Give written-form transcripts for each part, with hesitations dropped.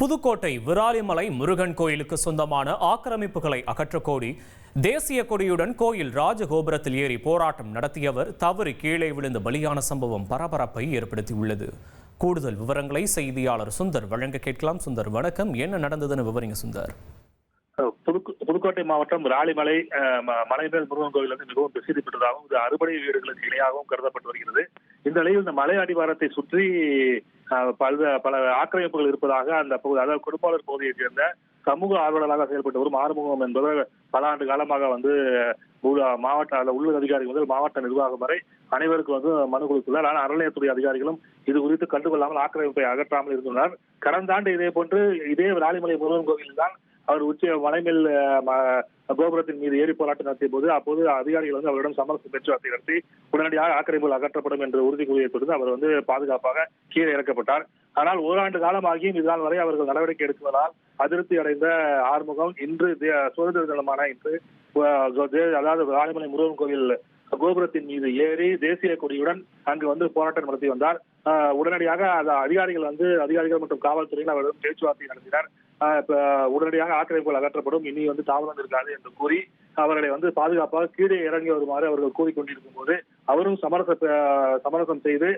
புதுக்கோட்டை விராலிமலை முருகன் கோயிலுக்கு சொந்தமான ஆக்கிரமிப்புகளை அகற்றக்கோரி தேசிய கொடியுடன் கோயில் ராஜகோபுரத்தில் ஏறி போராட்டம் நடத்தியவர் தவறி கீழே விழுந்து பலியான சம்பவம் பரபரப்பை ஏற்படுத்தியுள்ளது. கூடுதல் விவரங்களை செய்தியாளர் சுந்தர் வழங்க கேட்கலாம். சுந்தர், வணக்கம். என்ன நடந்ததுன்னு விவரிங்க சுந்தர். புதுக்கோட்டை மாவட்டம் விராலிமலை மலைமேல் முருகன் கோவில் வந்து மிகவும் பிரசித்தி பெற்றதாகவும் இது அறுபடை வீடுகளுக்கு இணையாகவும் கருதப்பட்டு வருகிறது. இந்த நிலையில் இந்த மலை அடிவாரத்தை சுற்றி பல ஆக்கிரமிப்புகள் இருப்பதாக அந்த பகுதி, அதாவது கொடும்பாளூர் பகுதியைச் சேர்ந்த சமூக ஆர்வலராக செயல்பட்டு வரும் ஆறுமுகம் என்பவர் பல ஆண்டு காலமாக வந்து மாவட்ட உள்ளூர் அதிகாரிகள் முதல் மாவட்ட நிர்வாகம் வரை அனைவருக்கும் வந்து மனு கொடுத்துள்ளார். ஆனால் அறநிலையத்துறை அதிகாரிகளும் இது குறித்து கண்டுகொள்ளாமல் ஆக்கிரமிப்பை அகற்றாமல் இருந்துள்ளனர். கடந்த ஆண்டு இதே போன்று இதே விராலிமலை முருகன் கோவில் தான் அவர் மலைமேல் கோபுரத்தின் மீது ஏறி போராட்டம் நடத்திய போது அப்போது அதிகாரிகள் வந்து அவரிடம் சமரச பேச்சுவார்த்தை நடத்தி உடனடியாக ஆக்கிரமிப்புகள் அகற்றப்படும் என்று உறுதி கூறிய தொடர்ந்து அவர் வந்து பாதுகாப்பாக கீழே இறக்கப்பட்டார். ஆனால் ஓராண்டு காலமாகியும் இதுநாள் வரை அவர்கள் நடவடிக்கை எடுக்குவதால் அதிருப்தி அடைந்த ஆறுமுகம் இன்று சுதந்திர தினமான இன்று அதாவது விராலிமலை முருகன் கோவில் கோபுரத்தின் மீது ஏறி தேசிய கொடியுடன் அங்கு வந்து போராட்டம் நடத்தி வந்தார். உடனடியாக அதிகாரிகள் மற்றும் காவல்துறையில் அவரிடம் பேச்சுவார்த்தை நடத்தினார். உடனடியாக ஆக்கிரமிப்புகள் அகற்றப்படும், இனி வந்து தாமதம் இருக்காது என்று கூறி அவர்களை வந்து பாதுகாப்பாக கீழே இறங்கி வருமாறு அவர்கள் கூறிக்கொண்டிருக்கும் போது அவரும் சமரசம் செய்து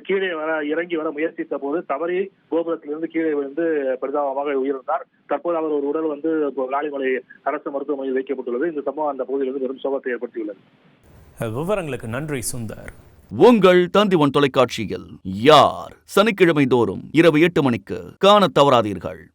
கீழே இறங்கி வர முயற்சித்த போது தவறி கோபுரத்திலிருந்து கீழே விழுந்து பரிதாபமாக உயிரிழந்தார். தற்போது அவர் ஒரு உடல் வந்து விராலிமலை அரசு மருத்துவமனையில் வைக்கப்பட்டுள்ளது. இந்த சம்பவம் அந்த பகுதியிலிருந்து பெரும் சோகத்தை ஏற்படுத்தியுள்ளது. விவரங்களுக்கு நன்றி சுந்தர். உங்கள் தந்திவன் தொலைக்காட்சியில் யார் சனிக்கிழமை தோறும் இரவு 8 மணிக்கு காணத் தவறாதீர்கள்.